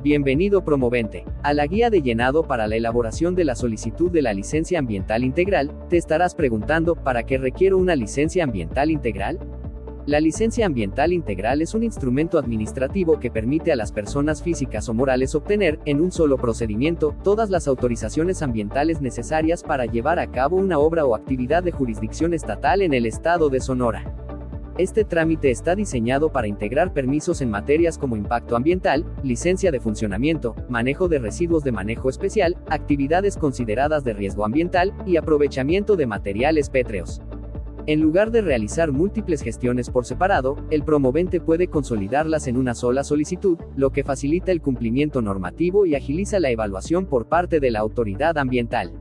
Bienvenido promovente. A la guía de llenado para la elaboración de la solicitud de la licencia ambiental integral, te estarás preguntando, ¿para qué requiero una licencia ambiental integral? La licencia ambiental integral es un instrumento administrativo que permite a las personas físicas o morales obtener, en un solo procedimiento, todas las autorizaciones ambientales necesarias para llevar a cabo una obra o actividad de jurisdicción estatal en el estado de Sonora. Este trámite está diseñado para integrar permisos en materias como impacto ambiental, licencia de funcionamiento, manejo de residuos de manejo especial, actividades consideradas de riesgo ambiental, y aprovechamiento de materiales pétreos. En lugar de realizar múltiples gestiones por separado, el promovente puede consolidarlas en una sola solicitud, lo que facilita el cumplimiento normativo y agiliza la evaluación por parte de la autoridad ambiental.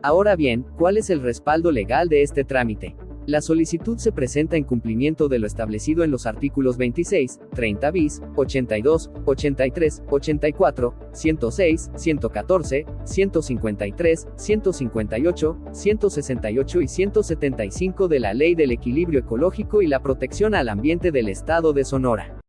Ahora bien, ¿cuál es el respaldo legal de este trámite? La solicitud se presenta en cumplimiento de lo establecido en los artículos 26, 30 bis, 82, 83, 84, 106, 114, 153, 158, 168 y 175 de la Ley del Equilibrio Ecológico y la Protección al Ambiente del Estado de Sonora.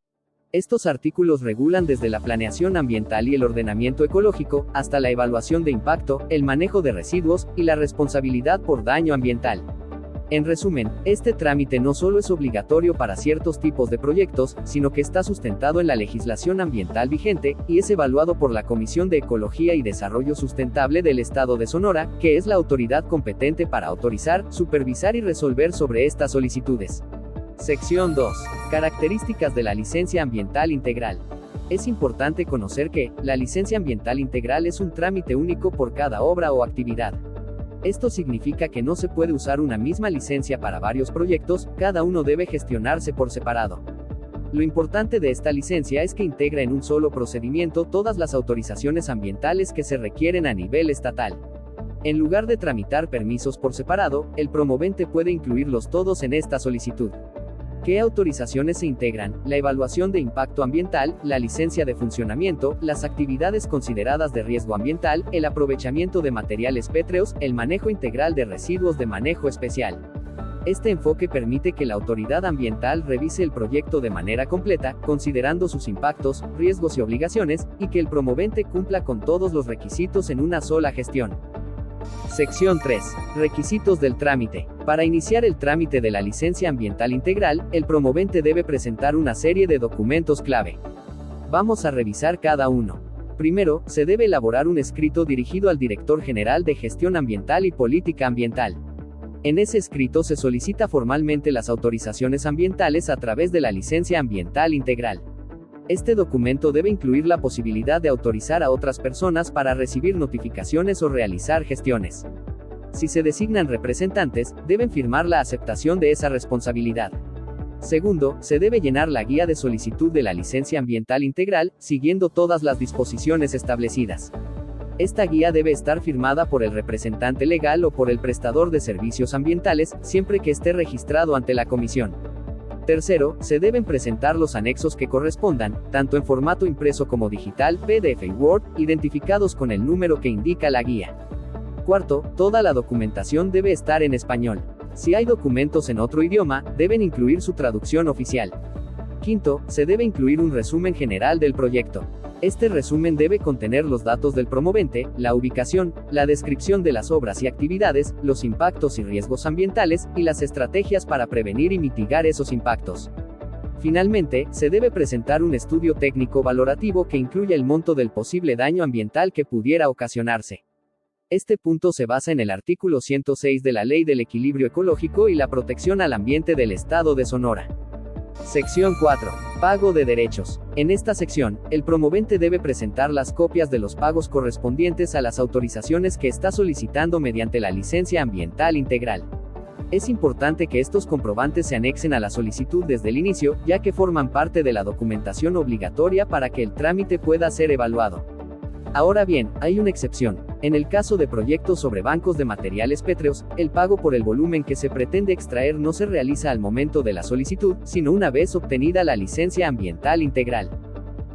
Estos artículos regulan desde la planeación ambiental y el ordenamiento ecológico, hasta la evaluación de impacto, el manejo de residuos, y la responsabilidad por daño ambiental. En resumen, este trámite no solo es obligatorio para ciertos tipos de proyectos, sino que está sustentado en la legislación ambiental vigente, y es evaluado por la Comisión de Ecología y Desarrollo Sustentable del Estado de Sonora, que es la autoridad competente para autorizar, supervisar y resolver sobre estas solicitudes. Sección 2. Características de la licencia ambiental integral. Es importante conocer que, la licencia ambiental integral es un trámite único por cada obra o actividad. Esto significa que no se puede usar una misma licencia para varios proyectos, cada uno debe gestionarse por separado. Lo importante de esta licencia es que integra en un solo procedimiento todas las autorizaciones ambientales que se requieren a nivel estatal. En lugar de tramitar permisos por separado, el promovente puede incluirlos todos en esta solicitud. ¿Qué autorizaciones se integran? La evaluación de impacto ambiental, la licencia de funcionamiento, las actividades consideradas de riesgo ambiental, el aprovechamiento de materiales pétreos, el manejo integral de residuos de manejo especial. Este enfoque permite que la autoridad ambiental revise el proyecto de manera completa, considerando sus impactos, riesgos y obligaciones, y que el promovente cumpla con todos los requisitos en una sola gestión. Sección 3. Requisitos del trámite. Para iniciar el trámite de la licencia ambiental integral, el promovente debe presentar una serie de documentos clave. Vamos a revisar cada uno. Primero, se debe elaborar un escrito dirigido al Director General de Gestión Ambiental y Política Ambiental. En ese escrito se solicita formalmente las autorizaciones ambientales a través de la licencia ambiental integral. Este documento debe incluir la posibilidad de autorizar a otras personas para recibir notificaciones o realizar gestiones. Si se designan representantes, deben firmar la aceptación de esa responsabilidad. Segundo, se debe llenar la guía de solicitud de la licencia ambiental integral, siguiendo todas las disposiciones establecidas. Esta guía debe estar firmada por el representante legal o por el prestador de servicios ambientales, siempre que esté registrado ante la comisión. Tercero, se deben presentar los anexos que correspondan, tanto en formato impreso como digital, PDF y Word, identificados con el número que indica la guía. Cuarto, toda la documentación debe estar en español. Si hay documentos en otro idioma, deben incluir su traducción oficial. Quinto, se debe incluir un resumen general del proyecto. Este resumen debe contener los datos del promovente, la ubicación, la descripción de las obras y actividades, los impactos y riesgos ambientales, y las estrategias para prevenir y mitigar esos impactos. Finalmente, se debe presentar un estudio técnico valorativo que incluya el monto del posible daño ambiental que pudiera ocasionarse. Este punto se basa en el artículo 106 de la Ley del Equilibrio Ecológico y la Protección al Ambiente del Estado de Sonora. Sección 4. Pago de derechos. En esta sección, el promovente debe presentar las copias de los pagos correspondientes a las autorizaciones que está solicitando mediante la licencia ambiental integral. Es importante que estos comprobantes se anexen a la solicitud desde el inicio, ya que forman parte de la documentación obligatoria para que el trámite pueda ser evaluado. Ahora bien, hay una excepción. En el caso de proyectos sobre bancos de materiales pétreos, el pago por el volumen que se pretende extraer no se realiza al momento de la solicitud, sino una vez obtenida la licencia ambiental integral.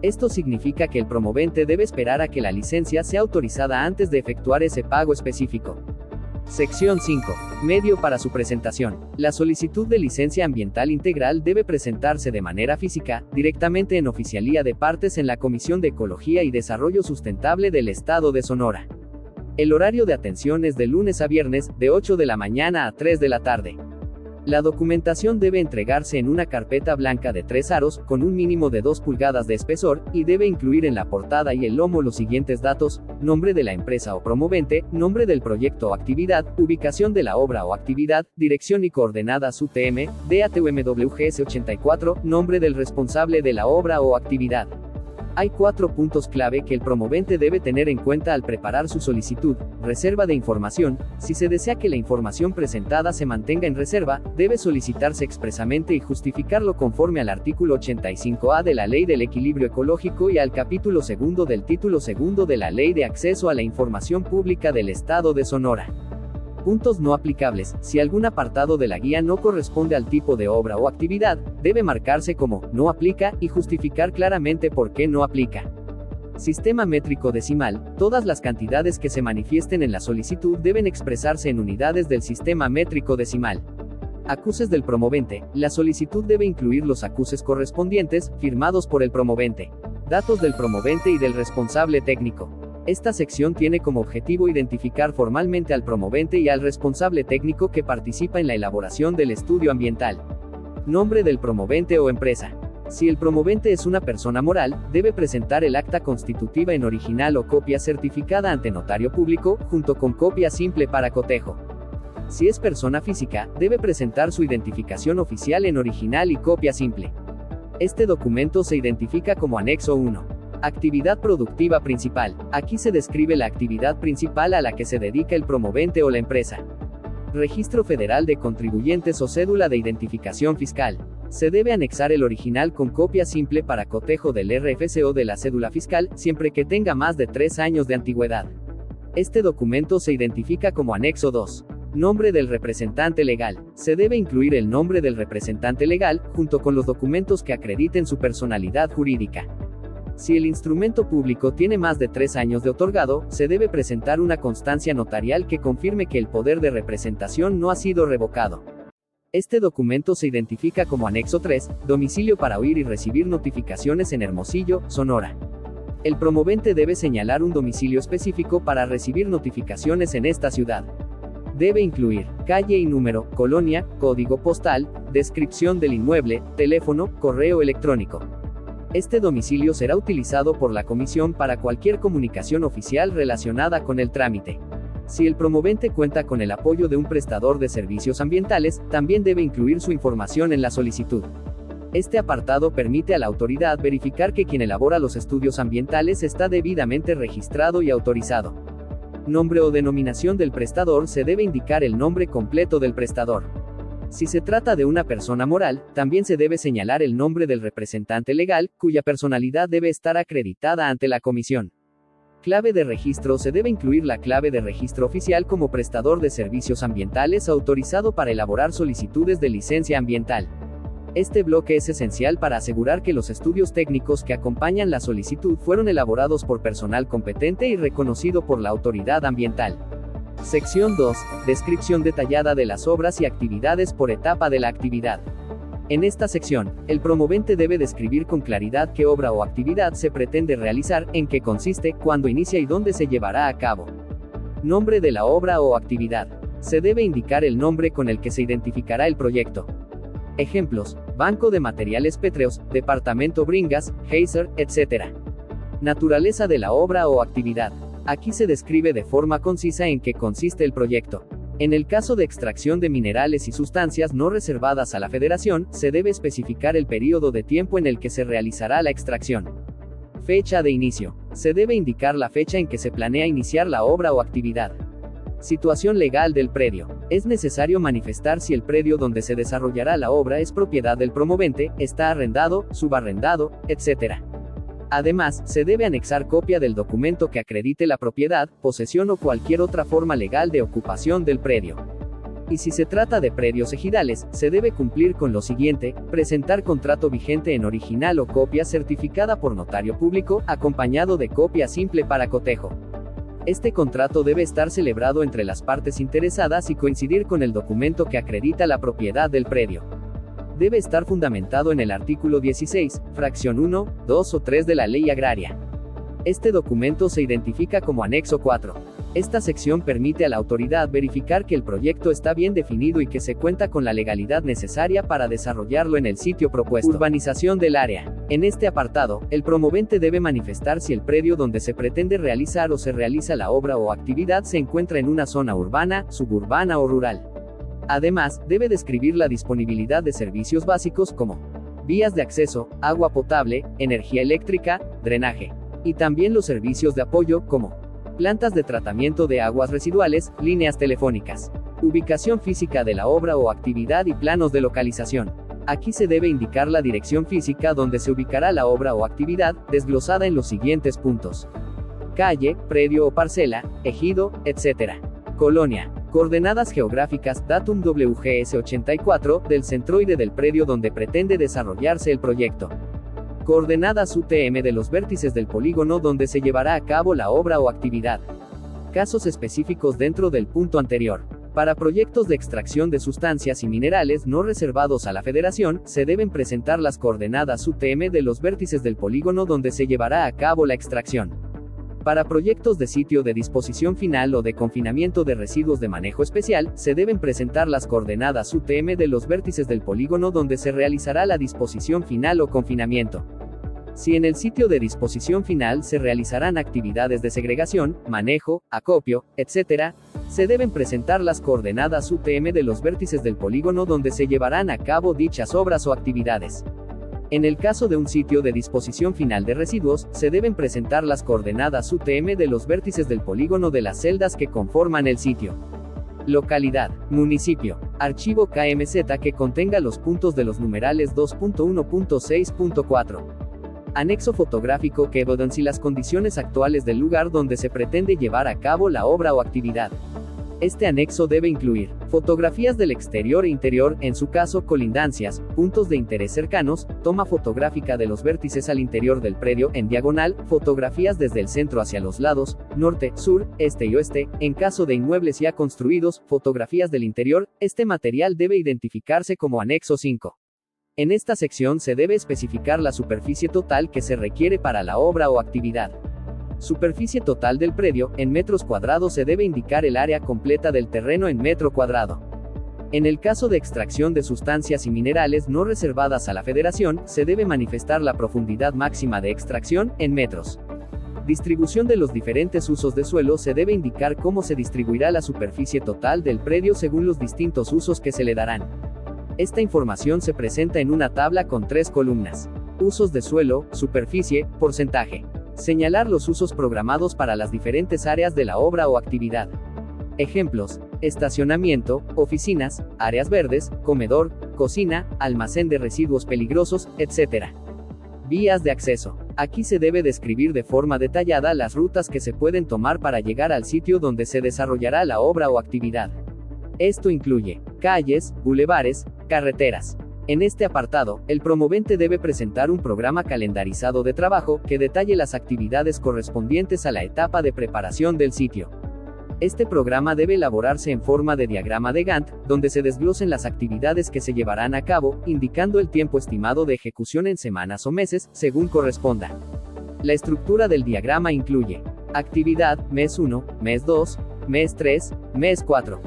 Esto significa que el promovente debe esperar a que la licencia sea autorizada antes de efectuar ese pago específico. Sección 5. Medio para su presentación. La solicitud de licencia ambiental integral debe presentarse de manera física, directamente en Oficialía de Partes en la Comisión de Ecología y Desarrollo Sustentable del Estado de Sonora. El horario de atención es de lunes a viernes, de 8 de la mañana a 3 de la tarde. La documentación debe entregarse en una carpeta blanca de 3 aros, con un mínimo de 2 pulgadas de espesor, y debe incluir en la portada y el lomo los siguientes datos: nombre de la empresa o promovente, nombre del proyecto o actividad, ubicación de la obra o actividad, dirección y coordenadas UTM, DATUMWGS 84, nombre del responsable de la obra o actividad. Hay 4 puntos clave que el promovente debe tener en cuenta al preparar su solicitud. Reserva de información. Si se desea que la información presentada se mantenga en reserva, debe solicitarse expresamente y justificarlo conforme al artículo 85A de la Ley del Equilibrio Ecológico y al capítulo 2 del título 2 de la Ley de Acceso a la Información Pública del Estado de Sonora. Puntos no aplicables. Si algún apartado de la guía no corresponde al tipo de obra o actividad, debe marcarse como no aplica y justificar claramente por qué no aplica. Sistema métrico decimal. Todas las cantidades que se manifiesten en la solicitud deben expresarse en unidades del sistema métrico decimal. Acuses del promovente. La solicitud debe incluir los acuses correspondientes, firmados por el promovente. Datos del promovente y del responsable técnico. Esta sección tiene como objetivo identificar formalmente al promovente y al responsable técnico que participa en la elaboración del estudio ambiental. Nombre del promovente o empresa. Si el promovente es una persona moral, debe presentar el acta constitutiva en original o copia certificada ante notario público, junto con copia simple para cotejo. Si es persona física, debe presentar su identificación oficial en original y copia simple. Este documento se identifica como Anexo 1. Actividad productiva principal. Aquí se describe la actividad principal a la que se dedica el promovente o la empresa. Registro Federal de Contribuyentes o cédula de identificación fiscal. Se debe anexar el original con copia simple para cotejo del RFC o de la cédula fiscal, siempre que tenga más de 3 años de antigüedad. Este documento se identifica como Anexo 2. Nombre del representante legal. Se debe incluir el nombre del representante legal, junto con los documentos que acrediten su personalidad jurídica. Si el instrumento público tiene más de 3 años de otorgado, se debe presentar una constancia notarial que confirme que el poder de representación no ha sido revocado. Este documento se identifica como Anexo 3, domicilio para oír y recibir notificaciones en Hermosillo, Sonora. El promovente debe señalar un domicilio específico para recibir notificaciones en esta ciudad. Debe incluir calle y número, colonia, código postal, descripción del inmueble, teléfono, correo electrónico. Este domicilio será utilizado por la comisión para cualquier comunicación oficial relacionada con el trámite. Si el promovente cuenta con el apoyo de un prestador de servicios ambientales, también debe incluir su información en la solicitud. Este apartado permite a la autoridad verificar que quien elabora los estudios ambientales está debidamente registrado y autorizado. Nombre o denominación del prestador. Se debe indicar el nombre completo del prestador. Si se trata de una persona moral, también se debe señalar el nombre del representante legal, cuya personalidad debe estar acreditada ante la comisión. Clave de registro. Se debe incluir la clave de registro oficial como prestador de servicios ambientales autorizado para elaborar solicitudes de licencia ambiental. Este bloque es esencial para asegurar que los estudios técnicos que acompañan la solicitud fueron elaborados por personal competente y reconocido por la autoridad ambiental. Sección 2. Descripción detallada de las obras y actividades por etapa de la actividad. En esta sección, el promovente debe describir con claridad qué obra o actividad se pretende realizar, en qué consiste, cuándo inicia y dónde se llevará a cabo. Nombre de la obra o actividad. Se debe indicar el nombre con el que se identificará el proyecto. Ejemplos: Banco de Materiales Pétreos, Departamento Bringas, Geyser, etc. Naturaleza de la obra o actividad. Aquí se describe de forma concisa en qué consiste el proyecto. En el caso de extracción de minerales y sustancias no reservadas a la Federación, se debe especificar el período de tiempo en el que se realizará la extracción. Fecha de inicio. Se debe indicar la fecha en que se planea iniciar la obra o actividad. Situación legal del predio. Es necesario manifestar si el predio donde se desarrollará la obra es propiedad del promovente, está arrendado, subarrendado, etc. Además, se debe anexar copia del documento que acredite la propiedad, posesión o cualquier otra forma legal de ocupación del predio. Y si se trata de predios ejidales, se debe cumplir con lo siguiente: presentar contrato vigente en original o copia certificada por notario público, acompañado de copia simple para cotejo. Este contrato debe estar celebrado entre las partes interesadas y coincidir con el documento que acredita la propiedad del predio. Debe estar fundamentado en el artículo 16, fracción 1, 2 o 3 de la Ley Agraria. Este documento se identifica como Anexo 4. Esta sección permite a la autoridad verificar que el proyecto está bien definido y que se cuenta con la legalidad necesaria para desarrollarlo en el sitio propuesto. Urbanización del área. En este apartado, el promovente debe manifestar si el predio donde se pretende realizar o se realiza la obra o actividad se encuentra en una zona urbana, suburbana o rural. Además, debe describir la disponibilidad de servicios básicos como vías de acceso, agua potable, energía eléctrica, drenaje. Y también los servicios de apoyo, como plantas de tratamiento de aguas residuales, líneas telefónicas, ubicación física de la obra o actividad y planos de localización. Aquí se debe indicar la dirección física donde se ubicará la obra o actividad, desglosada en los siguientes puntos: calle, predio o parcela, ejido, etc. Colonia. Coordenadas geográficas, datum WGS 84, del centroide del predio donde pretende desarrollarse el proyecto. Coordenadas UTM de los vértices del polígono donde se llevará a cabo la obra o actividad. Casos específicos dentro del punto anterior. Para proyectos de extracción de sustancias y minerales no reservados a la Federación, se deben presentar las coordenadas UTM de los vértices del polígono donde se llevará a cabo la extracción. Para proyectos de sitio de disposición final o de confinamiento de residuos de manejo especial, se deben presentar las coordenadas UTM de los vértices del polígono donde se realizará la disposición final o confinamiento. Si en el sitio de disposición final se realizarán actividades de segregación, manejo, acopio, etc., se deben presentar las coordenadas UTM de los vértices del polígono donde se llevarán a cabo dichas obras o actividades. En el caso de un sitio de disposición final de residuos, se deben presentar las coordenadas UTM de los vértices del polígono de las celdas que conforman el sitio. Localidad, municipio, archivo KMZ que contenga los puntos de los numerales 2.1.6.4. Anexo fotográfico que evidencie las condiciones actuales del lugar donde se pretende llevar a cabo la obra o actividad. Este anexo debe incluir fotografías del exterior e interior, en su caso colindancias, puntos de interés cercanos, toma fotográfica de los vértices al interior del predio en diagonal, fotografías desde el centro hacia los lados, norte, sur, este y oeste, en caso de inmuebles ya construidos, fotografías del interior. Este material debe identificarse como anexo 5. En esta sección se debe especificar la superficie total que se requiere para la obra o actividad. Superficie total del predio, en metros cuadrados se debe indicar el área completa del terreno en metro cuadrado. En el caso de extracción de sustancias y minerales no reservadas a la Federación, se debe manifestar la profundidad máxima de extracción, en metros. Distribución de los diferentes usos de suelo se debe indicar cómo se distribuirá la superficie total del predio según los distintos usos que se le darán. Esta información se presenta en una tabla con 3 columnas. Usos de suelo, superficie, porcentaje. Señalar los usos programados para las diferentes áreas de la obra o actividad. Ejemplos: estacionamiento, oficinas, áreas verdes, comedor, cocina, almacén de residuos peligrosos, etc. Vías de acceso. Aquí se debe describir de forma detallada las rutas que se pueden tomar para llegar al sitio donde se desarrollará la obra o actividad. Esto incluye calles, bulevares, carreteras. En este apartado, el promovente debe presentar un programa calendarizado de trabajo que detalle las actividades correspondientes a la etapa de preparación del sitio. Este programa debe elaborarse en forma de diagrama de Gantt, donde se desglosen las actividades que se llevarán a cabo, indicando el tiempo estimado de ejecución en semanas o meses, según corresponda. La estructura del diagrama incluye actividad, mes 1, mes 2, mes 3, mes 4.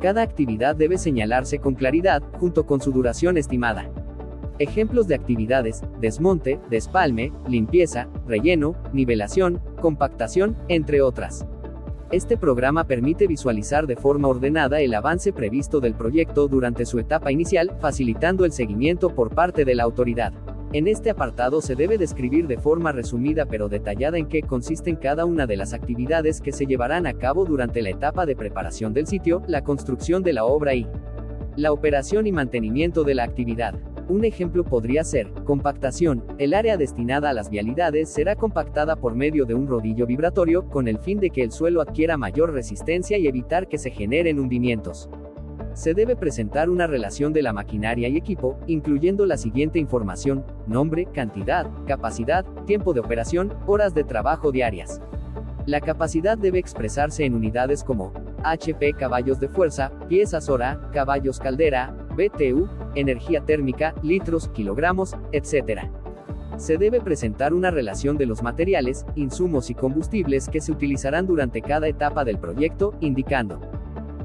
Cada actividad debe señalarse con claridad, junto con su duración estimada. Ejemplos de actividades: desmonte, despalme, limpieza, relleno, nivelación, compactación, entre otras. Este programa permite visualizar de forma ordenada el avance previsto del proyecto durante su etapa inicial, facilitando el seguimiento por parte de la autoridad. En este apartado se debe describir de forma resumida pero detallada en qué consisten cada una de las actividades que se llevarán a cabo durante la etapa de preparación del sitio, la construcción de la obra y la operación y mantenimiento de la actividad. Un ejemplo podría ser compactación. El área destinada a las vialidades será compactada por medio de un rodillo vibratorio, con el fin de que el suelo adquiera mayor resistencia y evitar que se generen hundimientos. Se debe presentar una relación de la maquinaria y equipo, incluyendo la siguiente información: nombre, cantidad, capacidad, tiempo de operación, horas de trabajo diarias. La capacidad debe expresarse en unidades como HP caballos de fuerza, piezas hora, caballos caldera, BTU, energía térmica, litros, kilogramos, etc. Se debe presentar una relación de los materiales, insumos y combustibles que se utilizarán durante cada etapa del proyecto, indicando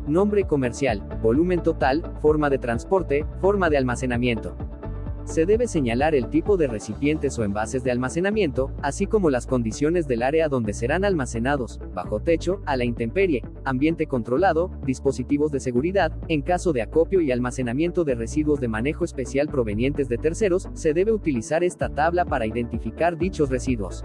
nombre comercial, volumen total, forma de transporte, forma de almacenamiento. Se debe señalar el tipo de recipientes o envases de almacenamiento, así como las condiciones del área donde serán almacenados, bajo techo, a la intemperie, ambiente controlado, dispositivos de seguridad. En caso de acopio y almacenamiento de residuos de manejo especial provenientes de terceros, se debe utilizar esta tabla para identificar dichos residuos.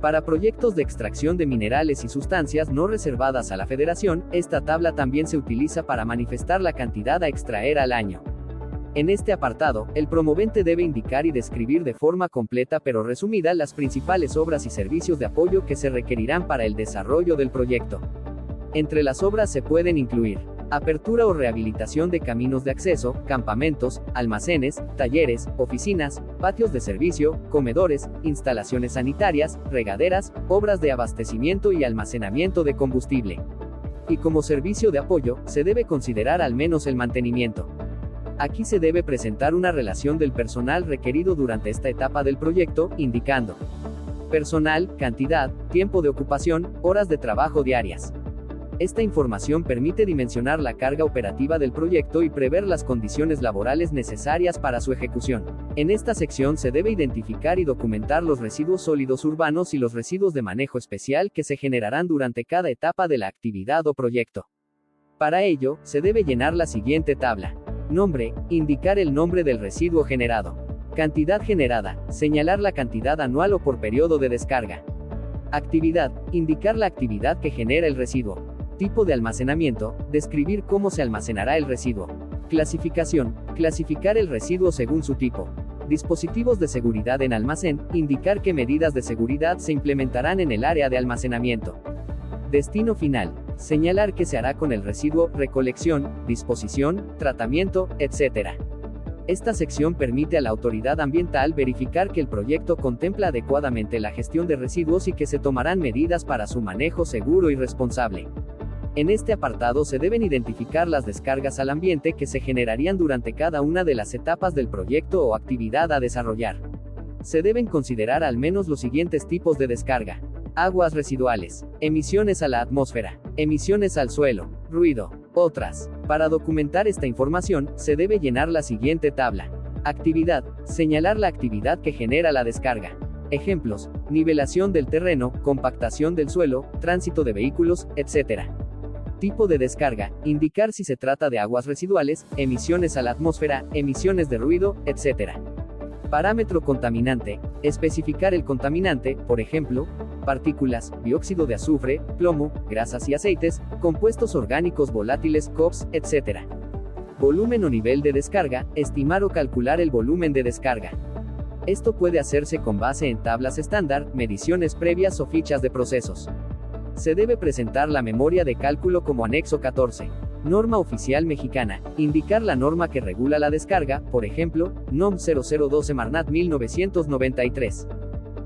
Para proyectos de extracción de minerales y sustancias no reservadas a la Federación, esta tabla también se utiliza para manifestar la cantidad a extraer al año. En este apartado, el promovente debe indicar y describir de forma completa pero resumida las principales obras y servicios de apoyo que se requerirán para el desarrollo del proyecto. Entre las obras se pueden incluir apertura o rehabilitación de caminos de acceso, campamentos, almacenes, talleres, oficinas, patios de servicio, comedores, instalaciones sanitarias, regaderas, obras de abastecimiento y almacenamiento de combustible. Y como servicio de apoyo, se debe considerar al menos el mantenimiento. Aquí se debe presentar una relación del personal requerido durante esta etapa del proyecto, indicando personal, cantidad, tiempo de ocupación, horas de trabajo diarias. Esta información permite dimensionar la carga operativa del proyecto y prever las condiciones laborales necesarias para su ejecución. En esta sección se debe identificar y documentar los residuos sólidos urbanos y los residuos de manejo especial que se generarán durante cada etapa de la actividad o proyecto. Para ello, se debe llenar la siguiente tabla. Nombre, indicar el nombre del residuo generado. Cantidad generada, señalar la cantidad anual o por periodo de descarga. Actividad, indicar la actividad que genera el residuo. Tipo de almacenamiento, describir cómo se almacenará el residuo. Clasificación, clasificar el residuo según su tipo. Dispositivos de seguridad en almacén, indicar qué medidas de seguridad se implementarán en el área de almacenamiento. Destino final, señalar qué se hará con el residuo, recolección, disposición, tratamiento, etc. Esta sección permite a la autoridad ambiental verificar que el proyecto contempla adecuadamente la gestión de residuos y que se tomarán medidas para su manejo seguro y responsable. En este apartado se deben identificar las descargas al ambiente que se generarían durante cada una de las etapas del proyecto o actividad a desarrollar. Se deben considerar al menos los siguientes tipos de descarga: aguas residuales, emisiones a la atmósfera, emisiones al suelo, ruido, otras. Para documentar esta información, se debe llenar la siguiente tabla. Actividad, señalar la actividad que genera la descarga. Ejemplos: nivelación del terreno, compactación del suelo, tránsito de vehículos, etc. Tipo de descarga, indicar si se trata de aguas residuales, emisiones a la atmósfera, emisiones de ruido, etc. Parámetro contaminante, especificar el contaminante, por ejemplo, partículas, dióxido de azufre, plomo, grasas y aceites, compuestos orgánicos volátiles, COPS, etc. Volumen o nivel de descarga, estimar o calcular el volumen de descarga. Esto puede hacerse con base en tablas estándar, mediciones previas o fichas de procesos. Se debe presentar la memoria de cálculo como anexo 14. Norma oficial mexicana, indicar la norma que regula la descarga, por ejemplo, NOM 0012 Marnat 1993.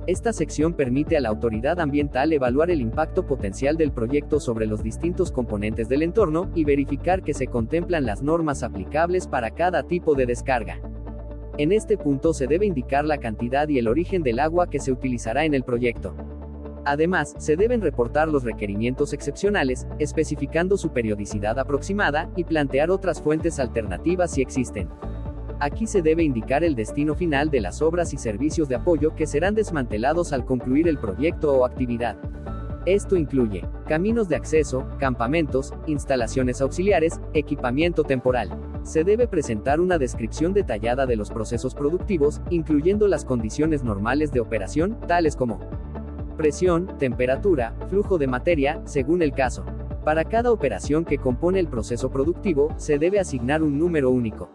Esta sección permite a la autoridad ambiental evaluar el impacto potencial del proyecto sobre los distintos componentes del entorno, y verificar que se contemplan las normas aplicables para cada tipo de descarga. En este punto se debe indicar la cantidad y el origen del agua que se utilizará en el proyecto. Además, se deben reportar los requerimientos excepcionales, especificando su periodicidad aproximada, y plantear otras fuentes alternativas si existen. Aquí se debe indicar el destino final de las obras y servicios de apoyo que serán desmantelados al concluir el proyecto o actividad. Esto incluye caminos de acceso, campamentos, instalaciones auxiliares, equipamiento temporal. Se debe presentar una descripción detallada de los procesos productivos, incluyendo las condiciones normales de operación, tales como presión, temperatura, flujo de materia, según el caso. Para cada operación que compone el proceso productivo, se debe asignar un número único.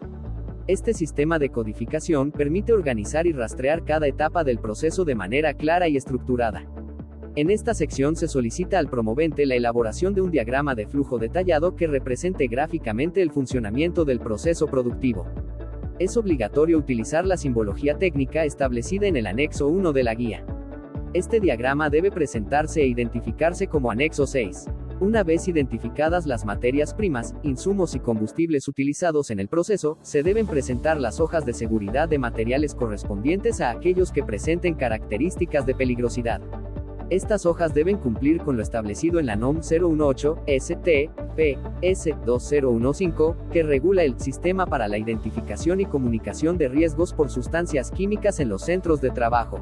Este sistema de codificación permite organizar y rastrear cada etapa del proceso de manera clara y estructurada. En esta sección se solicita al promovente la elaboración de un diagrama de flujo detallado que represente gráficamente el funcionamiento del proceso productivo. Es obligatorio utilizar la simbología técnica establecida en el anexo 1 de la guía. Este diagrama debe presentarse e identificarse como anexo 6. Una vez identificadas las materias primas, insumos y combustibles utilizados en el proceso, se deben presentar las hojas de seguridad de materiales correspondientes a aquellos que presenten características de peligrosidad. Estas hojas deben cumplir con lo establecido en la NOM 018-ST-PS2015, que regula el Sistema para la Identificación y Comunicación de Riesgos por Sustancias Químicas en los Centros de Trabajo.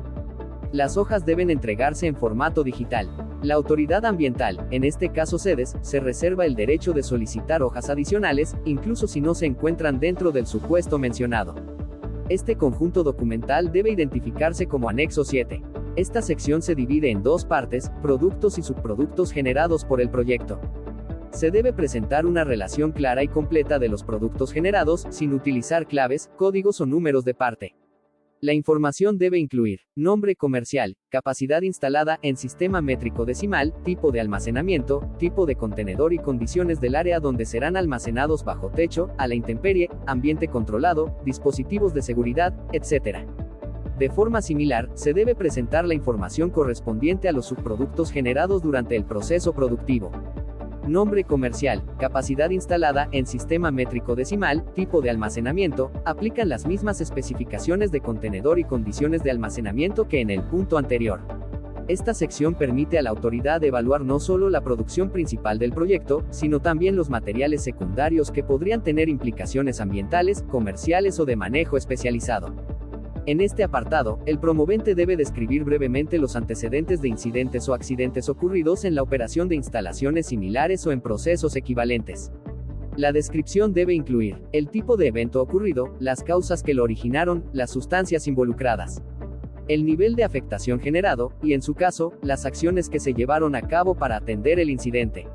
Las hojas deben entregarse en formato digital. La autoridad ambiental, en este caso CEDES, se reserva el derecho de solicitar hojas adicionales, incluso si no se encuentran dentro del supuesto mencionado. Este conjunto documental debe identificarse como anexo 7. Esta sección se divide en dos partes: productos y subproductos generados por el proyecto. Se debe presentar una relación clara y completa de los productos generados, sin utilizar claves, códigos o números de parte. La información debe incluir nombre comercial, capacidad instalada en sistema métrico decimal, tipo de almacenamiento, tipo de contenedor y condiciones del área donde serán almacenados: bajo techo, a la intemperie, ambiente controlado, dispositivos de seguridad, etc. De forma similar, se debe presentar la información correspondiente a los subproductos generados durante el proceso productivo. Nombre comercial, capacidad instalada en sistema métrico decimal, tipo de almacenamiento, aplican las mismas especificaciones de contenedor y condiciones de almacenamiento que en el punto anterior. Esta sección permite a la autoridad evaluar no solo la producción principal del proyecto, sino también los materiales secundarios que podrían tener implicaciones ambientales, comerciales o de manejo especializado. En este apartado, el promovente debe describir brevemente los antecedentes de incidentes o accidentes ocurridos en la operación de instalaciones similares o en procesos equivalentes. La descripción debe incluir el tipo de evento ocurrido, las causas que lo originaron, las sustancias involucradas, el nivel de afectación generado, y en su caso, las acciones que se llevaron a cabo para atender el incidente.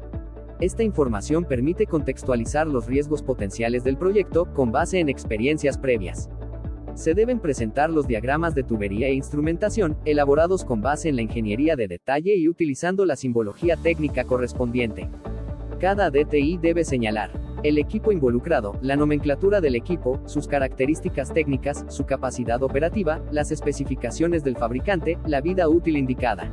Esta información permite contextualizar los riesgos potenciales del proyecto, con base en experiencias previas. Se deben presentar los diagramas de tubería e instrumentación, elaborados con base en la ingeniería de detalle y utilizando la simbología técnica correspondiente. Cada DTI debe señalar el equipo involucrado, la nomenclatura del equipo, sus características técnicas, su capacidad operativa, las especificaciones del fabricante, la vida útil indicada,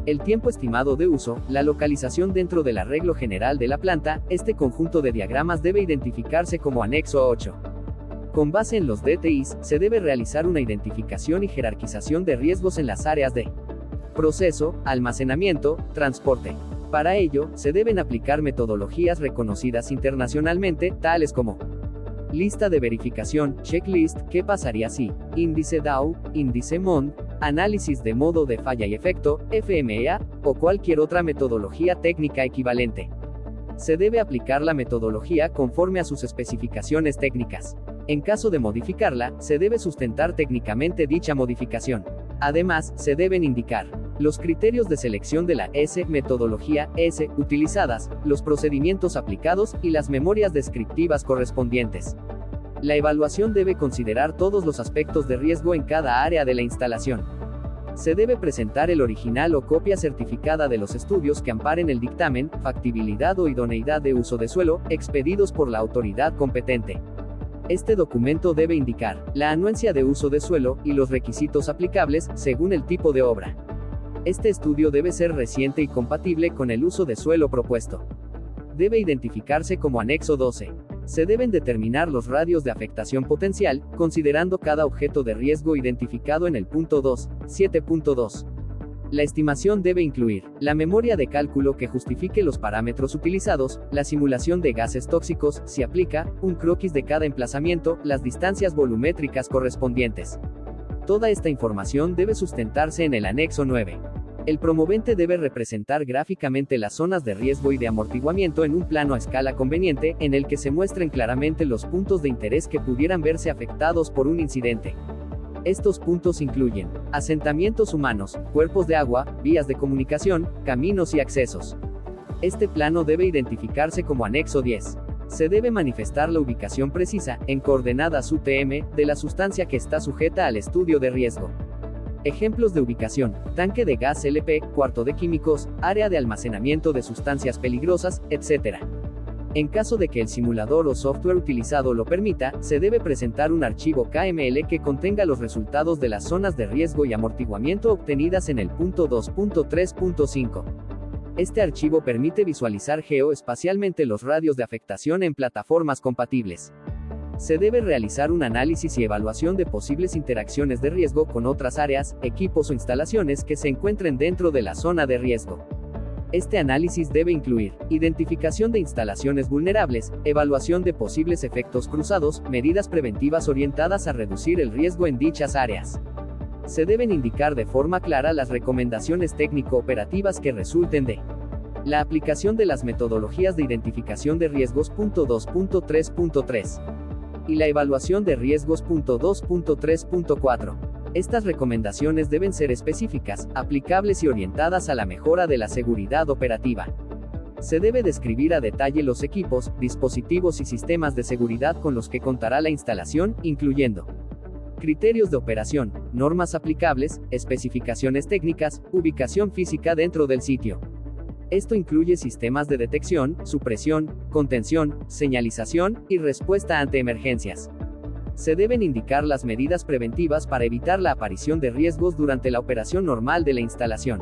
el tiempo estimado de uso, la localización dentro del arreglo general de la planta. Este conjunto de diagramas debe identificarse como anexo 8. Con base en los DTIs, se debe realizar una identificación y jerarquización de riesgos en las áreas de proceso, almacenamiento, transporte. Para ello, se deben aplicar metodologías reconocidas internacionalmente, tales como lista de verificación, checklist, qué pasaría si, índice Dow, índice MOND, análisis de modo de falla y efecto, FMEA, o cualquier otra metodología técnica equivalente. Se debe aplicar la metodología conforme a sus especificaciones técnicas. En caso de modificarla, se debe sustentar técnicamente dicha modificación. Además, se deben indicar los criterios de selección de la metodología utilizadas, los procedimientos aplicados y las memorias descriptivas correspondientes. La evaluación debe considerar todos los aspectos de riesgo en cada área de la instalación. Se debe presentar el original o copia certificada de los estudios que amparen el dictamen, factibilidad o idoneidad de uso de suelo, expedidos por la autoridad competente. Este documento debe indicar la anuencia de uso de suelo y los requisitos aplicables, según el tipo de obra. Este estudio debe ser reciente y compatible con el uso de suelo propuesto. Debe identificarse como anexo 12. Se deben determinar los radios de afectación potencial, considerando cada objeto de riesgo identificado en el punto 2, 7.2. La estimación debe incluir la memoria de cálculo que justifique los parámetros utilizados, la simulación de gases tóxicos, si aplica, un croquis de cada emplazamiento, las distancias volumétricas correspondientes. Toda esta información debe sustentarse en el anexo 9. El promovente debe representar gráficamente las zonas de riesgo y de amortiguamiento en un plano a escala conveniente, en el que se muestren claramente los puntos de interés que pudieran verse afectados por un incidente. Estos puntos incluyen asentamientos humanos, cuerpos de agua, vías de comunicación, caminos y accesos. Este plano debe identificarse como anexo 10. Se debe manifestar la ubicación precisa, en coordenadas UTM, de la sustancia que está sujeta al estudio de riesgo. Ejemplos de ubicación: tanque de gas LP, cuarto de químicos, área de almacenamiento de sustancias peligrosas, etc. En caso de que el simulador o software utilizado lo permita, se debe presentar un archivo KML que contenga los resultados de las zonas de riesgo y amortiguamiento obtenidas en el punto 2.3.5. Este archivo permite visualizar geoespacialmente los radios de afectación en plataformas compatibles. Se debe realizar un análisis y evaluación de posibles interacciones de riesgo con otras áreas, equipos o instalaciones que se encuentren dentro de la zona de riesgo. Este análisis debe incluir identificación de instalaciones vulnerables, evaluación de posibles efectos cruzados, medidas preventivas orientadas a reducir el riesgo en dichas áreas. Se deben indicar de forma clara las recomendaciones técnico-operativas que resulten de la aplicación de las metodologías de identificación de riesgos .2.3.3 y la evaluación de riesgos .2.3.4. Estas recomendaciones deben ser específicas, aplicables y orientadas a la mejora de la seguridad operativa. Se debe describir a detalle los equipos, dispositivos y sistemas de seguridad con los que contará la instalación, incluyendo criterios de operación, normas aplicables, especificaciones técnicas, ubicación física dentro del sitio. Esto incluye sistemas de detección, supresión, contención, señalización y respuesta ante emergencias. Se deben indicar las medidas preventivas para evitar la aparición de riesgos durante la operación normal de la instalación.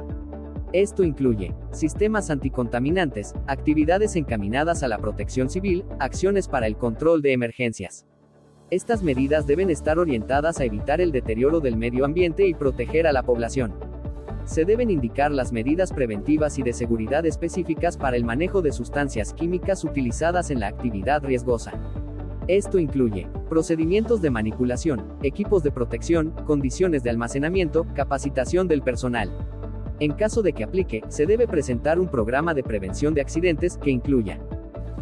Esto incluye sistemas anticontaminantes, actividades encaminadas a la protección civil, acciones para el control de emergencias. Estas medidas deben estar orientadas a evitar el deterioro del medio ambiente y proteger a la población. Se deben indicar las medidas preventivas y de seguridad específicas para el manejo de sustancias químicas utilizadas en la actividad riesgosa. Esto incluye procedimientos de manipulación, equipos de protección, condiciones de almacenamiento, capacitación del personal. En caso de que aplique, se debe presentar un programa de prevención de accidentes que incluya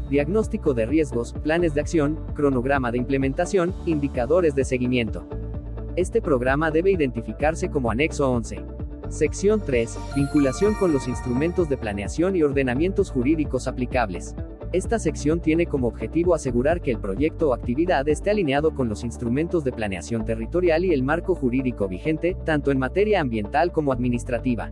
diagnóstico de riesgos, planes de acción, cronograma de implementación, indicadores de seguimiento. Este programa debe identificarse como Anexo 11. Sección 3. Vinculación con los instrumentos de planeación y ordenamientos jurídicos aplicables. Esta sección tiene como objetivo asegurar que el proyecto o actividad esté alineado con los instrumentos de planeación territorial y el marco jurídico vigente, tanto en materia ambiental como administrativa.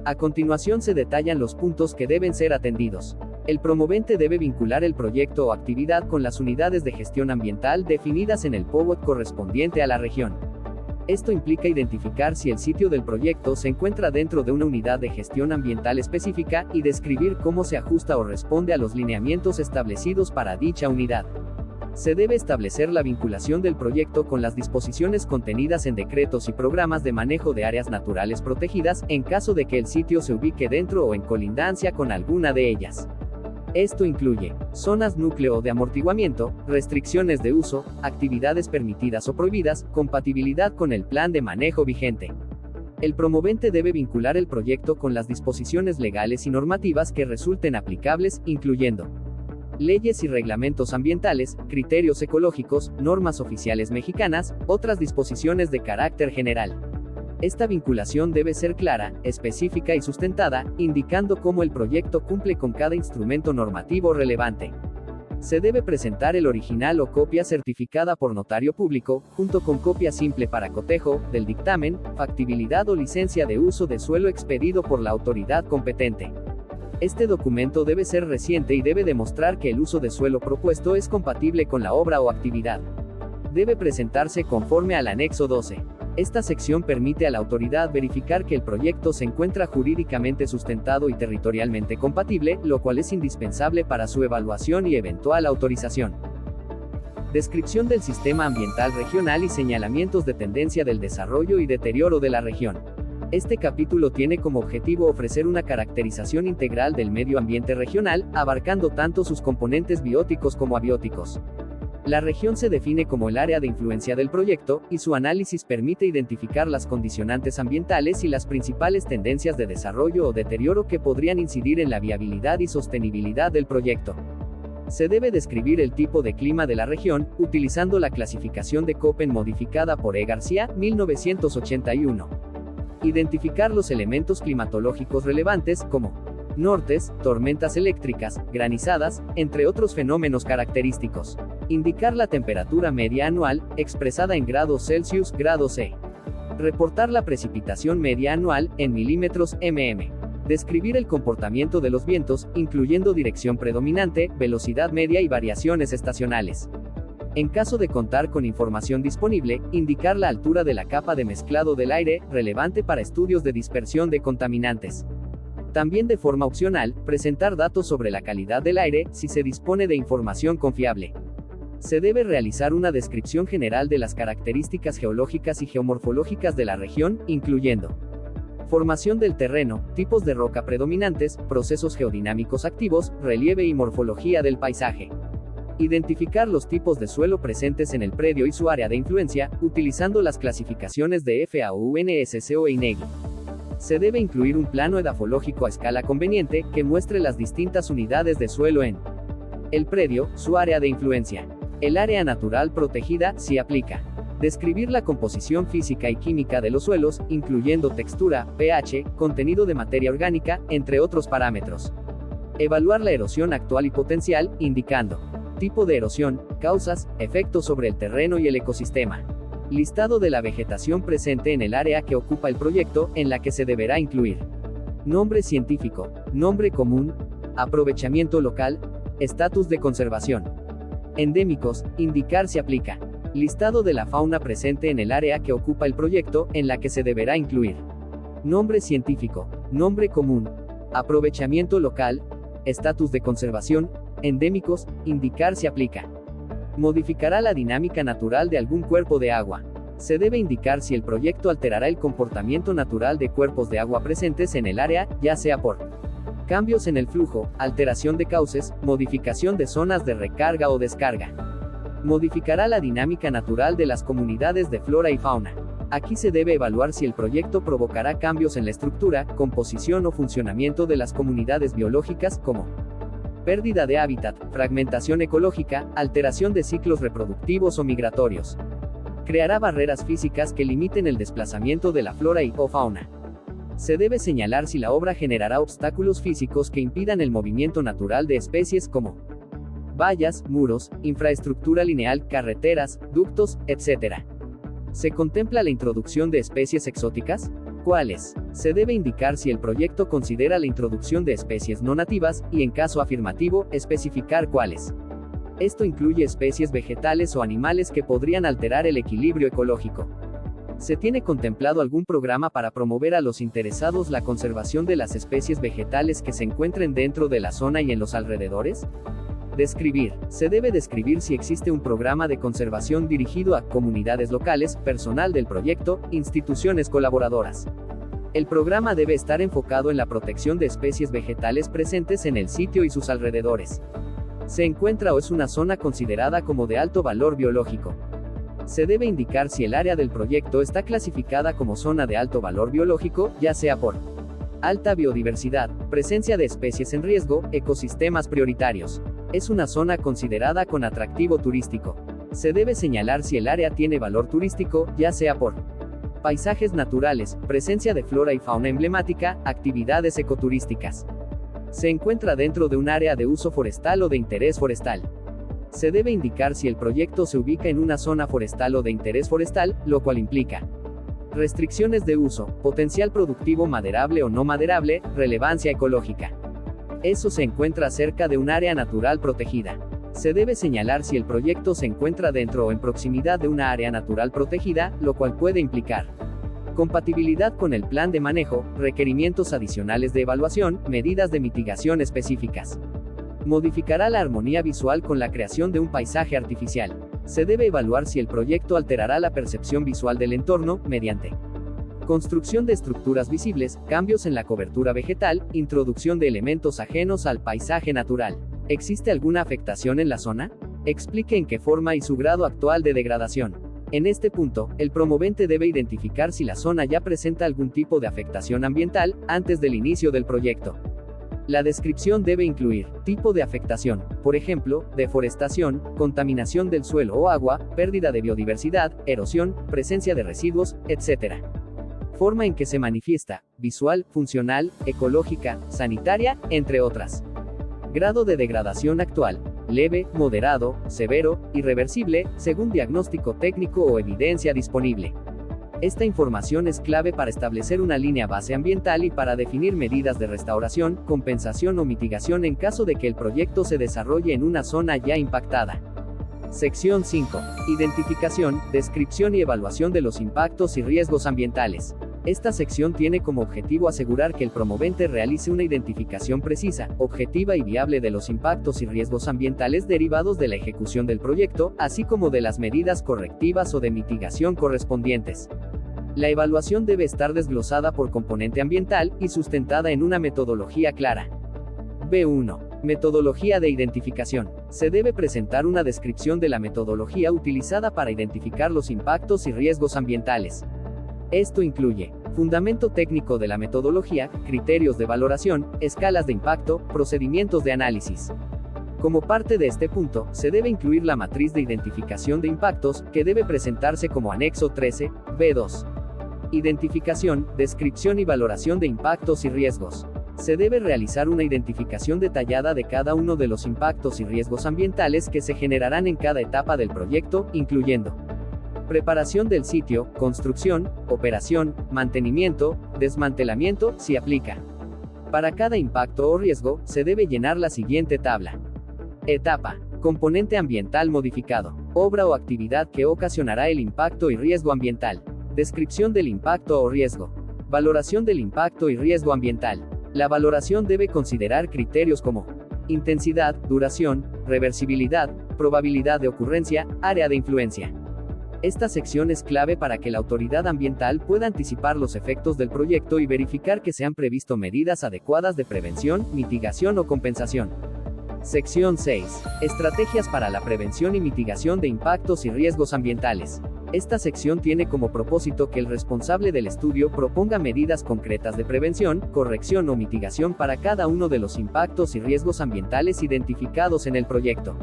A continuación se detallan los puntos que deben ser atendidos. El promovente debe vincular el proyecto o actividad con las unidades de gestión ambiental definidas en el POWOT correspondiente a la región. Esto implica identificar si el sitio del proyecto se encuentra dentro de una unidad de gestión ambiental específica y describir cómo se ajusta o responde a los lineamientos establecidos para dicha unidad. Se debe establecer la vinculación del proyecto con las disposiciones contenidas en decretos y programas de manejo de áreas naturales protegidas, en caso de que el sitio se ubique dentro o en colindancia con alguna de ellas. Esto incluye zonas núcleo de amortiguamiento, restricciones de uso, actividades permitidas o prohibidas, compatibilidad con el plan de manejo vigente. El promovente debe vincular el proyecto con las disposiciones legales y normativas que resulten aplicables, incluyendo leyes y reglamentos ambientales, criterios ecológicos, normas oficiales mexicanas, otras disposiciones de carácter general. Esta vinculación debe ser clara, específica y sustentada, indicando cómo el proyecto cumple con cada instrumento normativo relevante. Se debe presentar el original o copia certificada por notario público, junto con copia simple para cotejo, del dictamen, factibilidad o licencia de uso de suelo expedido por la autoridad competente. Este documento debe ser reciente y debe demostrar que el uso de suelo propuesto es compatible con la obra o actividad. Debe presentarse conforme al anexo 12. Esta sección permite a la autoridad verificar que el proyecto se encuentra jurídicamente sustentado y territorialmente compatible, lo cual es indispensable para su evaluación y eventual autorización. Descripción del sistema ambiental regional y señalamientos de tendencia del desarrollo y deterioro de la región. Este capítulo tiene como objetivo ofrecer una caracterización integral del medio ambiente regional, abarcando tanto sus componentes bióticos como abióticos. La región se define como el área de influencia del proyecto, y su análisis permite identificar las condicionantes ambientales y las principales tendencias de desarrollo o deterioro que podrían incidir en la viabilidad y sostenibilidad del proyecto. Se debe describir el tipo de clima de la región, utilizando la clasificación de Köppen modificada por E. García, 1981. Identificar los elementos climatológicos relevantes, como nortes, tormentas eléctricas, granizadas, entre otros fenómenos característicos. Indicar la temperatura media anual, expresada en grados Celsius, grados C. Reportar la precipitación media anual, en milímetros mm. Describir el comportamiento de los vientos, incluyendo dirección predominante, velocidad media y variaciones estacionales. En caso de contar con información disponible, indicar la altura de la capa de mezclado del aire, relevante para estudios de dispersión de contaminantes. También de forma opcional, presentar datos sobre la calidad del aire, si se dispone de información confiable. Se debe realizar una descripción general de las características geológicas y geomorfológicas de la región, incluyendo formación del terreno, tipos de roca predominantes, procesos geodinámicos activos, relieve y morfología del paisaje. Identificar los tipos de suelo presentes en el predio y su área de influencia, utilizando las clasificaciones de FAO, UNSCO e INEGI. Se debe incluir un plano edafológico a escala conveniente, que muestre las distintas unidades de suelo en el predio, su área de influencia. El área natural protegida, si aplica. Describir la composición física y química de los suelos, incluyendo textura, pH, contenido de materia orgánica, entre otros parámetros. Evaluar la erosión actual y potencial, indicando tipo de erosión, causas, efectos sobre el terreno y el ecosistema. Listado de la vegetación presente en el área que ocupa el proyecto, en la que se deberá incluir nombre científico, nombre común, aprovechamiento local, estatus de conservación. Endémicos, indicar si aplica. Listado de la fauna presente en el área que ocupa el proyecto, en la que se deberá incluir nombre científico, nombre común, aprovechamiento local, estatus de conservación. Endémicos, indicar si aplica. Modificará la dinámica natural de algún cuerpo de agua. Se debe indicar si el proyecto alterará el comportamiento natural de cuerpos de agua presentes en el área, ya sea por cambios en el flujo, alteración de cauces, modificación de zonas de recarga o descarga. Modificará la dinámica natural de las comunidades de flora y fauna. Aquí se debe evaluar si el proyecto provocará cambios en la estructura, composición o funcionamiento de las comunidades biológicas, como pérdida de hábitat, fragmentación ecológica, alteración de ciclos reproductivos o migratorios. Creará barreras físicas que limiten el desplazamiento de la flora o fauna. Se debe señalar si la obra generará obstáculos físicos que impidan el movimiento natural de especies como vallas, muros, infraestructura lineal, carreteras, ductos, etc. ¿Se contempla la introducción de especies exóticas? ¿Cuáles? Se debe indicar si el proyecto considera la introducción de especies no nativas, y en caso afirmativo, especificar cuáles. Esto incluye especies vegetales o animales que podrían alterar el equilibrio ecológico. ¿Se tiene contemplado algún programa para promover a los interesados la conservación de las especies vegetales que se encuentren dentro de la zona y en los alrededores? Describir. Se debe describir si existe un programa de conservación dirigido a comunidades locales, personal del proyecto, instituciones colaboradoras. El programa debe estar enfocado en la protección de especies vegetales presentes en el sitio y sus alrededores. Se encuentra o es una zona considerada como de alto valor biológico. Se debe indicar si el área del proyecto está clasificada como zona de alto valor biológico, ya sea por alta biodiversidad, presencia de especies en riesgo, ecosistemas prioritarios. Es una zona considerada con atractivo turístico. Se debe señalar si el área tiene valor turístico, ya sea por paisajes naturales, presencia de flora y fauna emblemática, actividades ecoturísticas. Se encuentra dentro de un área de uso forestal o de interés forestal. Se debe indicar si el proyecto se ubica en una zona forestal o de interés forestal, lo cual implica restricciones de uso, potencial productivo maderable o no maderable, relevancia ecológica. Eso se encuentra cerca de un área natural protegida. Se debe señalar si el proyecto se encuentra dentro o en proximidad de una área natural protegida, lo cual puede implicar compatibilidad con el plan de manejo, requerimientos adicionales de evaluación, medidas de mitigación específicas. Modificará la armonía visual con la creación de un paisaje artificial. Se debe evaluar si el proyecto alterará la percepción visual del entorno, mediante construcción de estructuras visibles, cambios en la cobertura vegetal, introducción de elementos ajenos al paisaje natural. ¿Existe alguna afectación en la zona? Explique en qué forma y su grado actual de degradación. En este punto, el promovente debe identificar si la zona ya presenta algún tipo de afectación ambiental, antes del inicio del proyecto. La descripción debe incluir tipo de afectación, por ejemplo, deforestación, contaminación del suelo o agua, pérdida de biodiversidad, erosión, presencia de residuos, etc. Forma en que se manifiesta, visual, funcional, ecológica, sanitaria, entre otras. Grado de degradación actual, leve, moderado, severo, irreversible, según diagnóstico técnico o evidencia disponible. Esta información es clave para establecer una línea base ambiental y para definir medidas de restauración, compensación o mitigación en caso de que el proyecto se desarrolle en una zona ya impactada. Sección 5. Identificación, descripción y evaluación de los impactos y riesgos ambientales. Esta sección tiene como objetivo asegurar que el promovente realice una identificación precisa, objetiva y viable de los impactos y riesgos ambientales derivados de la ejecución del proyecto, así como de las medidas correctivas o de mitigación correspondientes. La evaluación debe estar desglosada por componente ambiental y sustentada en una metodología clara. B1. Metodología de identificación. Se debe presentar una descripción de la metodología utilizada para identificar los impactos y riesgos ambientales. Esto incluye fundamento técnico de la metodología, criterios de valoración, escalas de impacto, procedimientos de análisis. Como parte de este punto, se debe incluir la matriz de identificación de impactos, que debe presentarse como anexo 13, B2. Identificación, descripción y valoración de impactos y riesgos. Se debe realizar una identificación detallada de cada uno de los impactos y riesgos ambientales que se generarán en cada etapa del proyecto, incluyendo preparación del sitio, construcción, operación, mantenimiento, desmantelamiento, si aplica. Para cada impacto o riesgo, se debe llenar la siguiente tabla. Etapa. Componente ambiental modificado. Obra o actividad que ocasionará el impacto y riesgo ambiental. Descripción del impacto o riesgo. Valoración del impacto y riesgo ambiental. La valoración debe considerar criterios como intensidad, duración, reversibilidad, probabilidad de ocurrencia, área de influencia. Esta sección es clave para que la autoridad ambiental pueda anticipar los efectos del proyecto y verificar que se han previsto medidas adecuadas de prevención, mitigación o compensación. Sección 6. Estrategias para la prevención y mitigación de impactos y riesgos ambientales. Esta sección tiene como propósito que el responsable del estudio proponga medidas concretas de prevención, corrección o mitigación para cada uno de los impactos y riesgos ambientales identificados en el proyecto.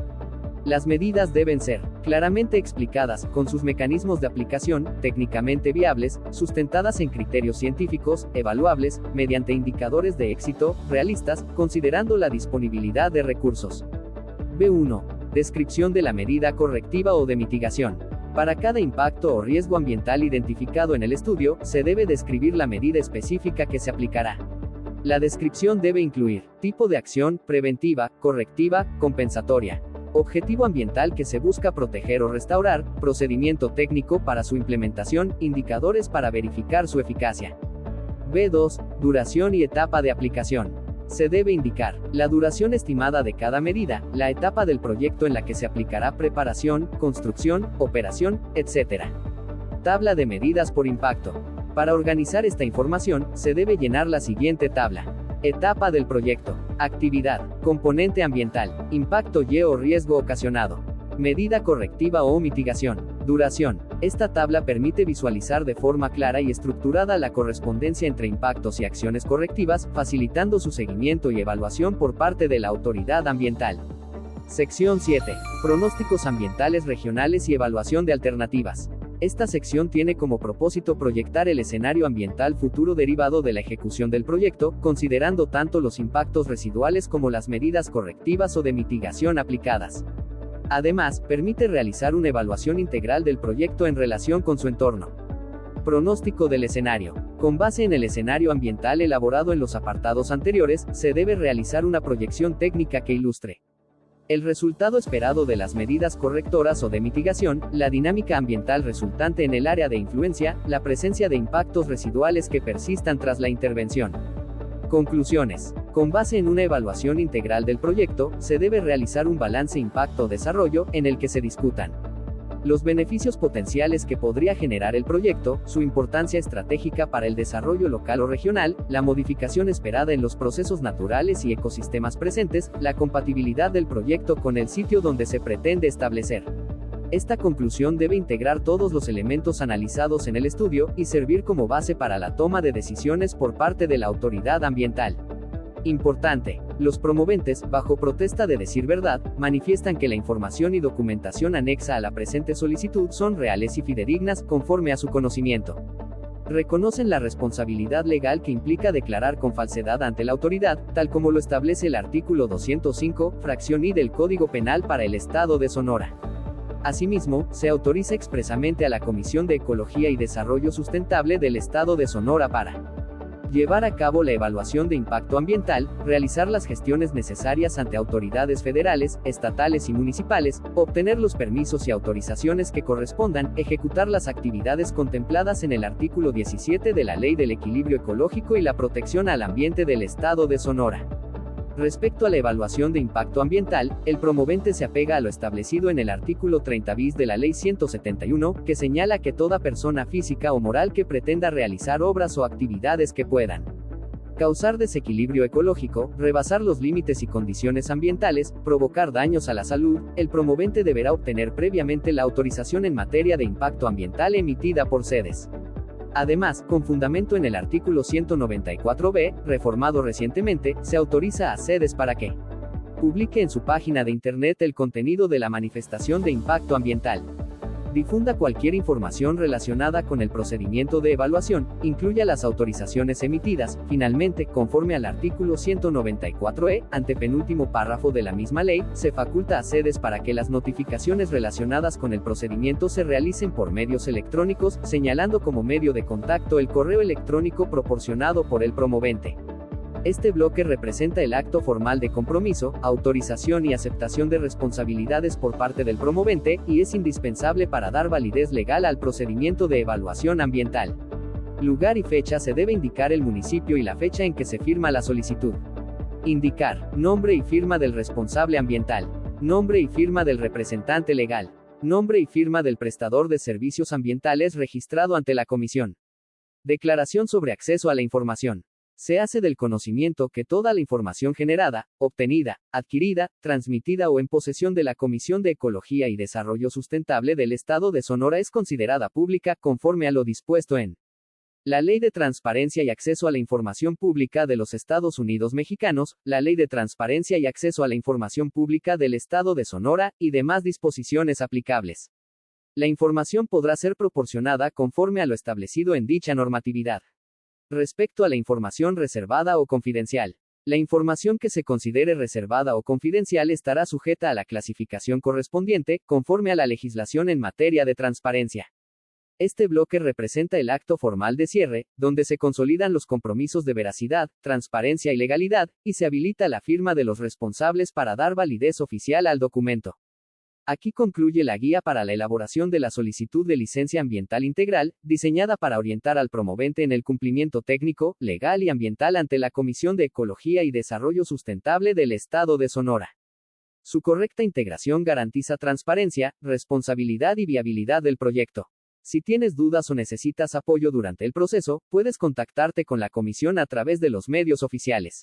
Las medidas deben ser claramente explicadas, con sus mecanismos de aplicación, técnicamente viables, sustentadas en criterios científicos, evaluables, mediante indicadores de éxito, realistas, considerando la disponibilidad de recursos. B1. Descripción de la medida correctiva o de mitigación. Para cada impacto o riesgo ambiental identificado en el estudio, se debe describir la medida específica que se aplicará. La descripción debe incluir tipo de acción, preventiva, correctiva, compensatoria. Objetivo ambiental que se busca proteger o restaurar, procedimiento técnico para su implementación, indicadores para verificar su eficacia. B2. Duración y etapa de aplicación. Se debe indicar la duración estimada de cada medida, la etapa del proyecto en la que se aplicará preparación, construcción, operación, etc. Tabla de medidas por impacto. Para organizar esta información, se debe llenar la siguiente tabla. Etapa del proyecto. Actividad. Componente ambiental. Impacto y o riesgo ocasionado. Medida correctiva o mitigación. Duración. Esta tabla permite visualizar de forma clara y estructurada la correspondencia entre impactos y acciones correctivas, facilitando su seguimiento y evaluación por parte de la autoridad ambiental. Sección 7. Pronósticos ambientales regionales y evaluación de alternativas. Esta sección tiene como propósito proyectar el escenario ambiental futuro derivado de la ejecución del proyecto, considerando tanto los impactos residuales como las medidas correctivas o de mitigación aplicadas. Además, permite realizar una evaluación integral del proyecto en relación con su entorno. Pronóstico del escenario. Con base en el escenario ambiental elaborado en los apartados anteriores, se debe realizar una proyección técnica que ilustre el resultado esperado de las medidas correctoras o de mitigación, la dinámica ambiental resultante en el área de influencia, la presencia de impactos residuales que persistan tras la intervención. Conclusiones. Con base en una evaluación integral del proyecto, se debe realizar un balance impacto-desarrollo, en el que se discutan los beneficios potenciales que podría generar el proyecto, su importancia estratégica para el desarrollo local o regional, la modificación esperada en los procesos naturales y ecosistemas presentes, la compatibilidad del proyecto con el sitio donde se pretende establecer. Esta conclusión debe integrar todos los elementos analizados en el estudio, y servir como base para la toma de decisiones por parte de la autoridad ambiental. Importante. Los promoventes, bajo protesta de decir verdad, manifiestan que la información y documentación anexa a la presente solicitud son reales y fidedignas, conforme a su conocimiento. Reconocen la responsabilidad legal que implica declarar con falsedad ante la autoridad, tal como lo establece el artículo 205, fracción I del Código Penal para el Estado de Sonora. Asimismo, se autoriza expresamente a la Comisión de Ecología y Desarrollo Sustentable del Estado de Sonora para llevar a cabo la evaluación de impacto ambiental, realizar las gestiones necesarias ante autoridades federales, estatales y municipales, obtener los permisos y autorizaciones que correspondan, ejecutar las actividades contempladas en el artículo 17 de la Ley del Equilibrio Ecológico y la Protección al Ambiente del Estado de Sonora. Respecto a la evaluación de impacto ambiental, el promovente se apega a lo establecido en el artículo 30 bis de la Ley 171, que señala que toda persona física o moral que pretenda realizar obras o actividades que puedan causar desequilibrio ecológico, rebasar los límites y condiciones ambientales, provocar daños a la salud, el promovente deberá obtener previamente la autorización en materia de impacto ambiental emitida por sedes. Además, con fundamento en el artículo 194b, reformado recientemente, se autoriza a sedes para que publique en su página de Internet el contenido de la manifestación de impacto ambiental, difunda cualquier información relacionada con el procedimiento de evaluación, incluya las autorizaciones emitidas. Finalmente, conforme al artículo 194e, antepenúltimo párrafo de la misma ley, se faculta a sedes para que las notificaciones relacionadas con el procedimiento se realicen por medios electrónicos, señalando como medio de contacto el correo electrónico proporcionado por el promovente. Este bloque representa el acto formal de compromiso, autorización y aceptación de responsabilidades por parte del promovente, y es indispensable para dar validez legal al procedimiento de evaluación ambiental. Lugar y fecha: se debe indicar el municipio y la fecha en que se firma la solicitud. Indicar nombre y firma del responsable ambiental, nombre y firma del representante legal, nombre y firma del prestador de servicios ambientales registrado ante la comisión. Declaración sobre acceso a la información. Se hace del conocimiento que toda la información generada, obtenida, adquirida, transmitida o en posesión de la Comisión de Ecología y Desarrollo Sustentable del Estado de Sonora es considerada pública conforme a lo dispuesto en la Ley de Transparencia y Acceso a la Información Pública de los Estados Unidos Mexicanos, la Ley de Transparencia y Acceso a la Información Pública del Estado de Sonora, y demás disposiciones aplicables. La información podrá ser proporcionada conforme a lo establecido en dicha normatividad. Respecto a la información reservada o confidencial, la información que se considere reservada o confidencial estará sujeta a la clasificación correspondiente, conforme a la legislación en materia de transparencia. Este bloque representa el acto formal de cierre, donde se consolidan los compromisos de veracidad, transparencia y legalidad, y se habilita la firma de los responsables para dar validez oficial al documento. Aquí concluye la guía para la elaboración de la solicitud de licencia ambiental integral, diseñada para orientar al promovente en el cumplimiento técnico, legal y ambiental ante la Comisión de Ecología y Desarrollo Sustentable del Estado de Sonora. Su correcta integración garantiza transparencia, responsabilidad y viabilidad del proyecto. Si tienes dudas o necesitas apoyo durante el proceso, puedes contactarte con la comisión a través de los medios oficiales.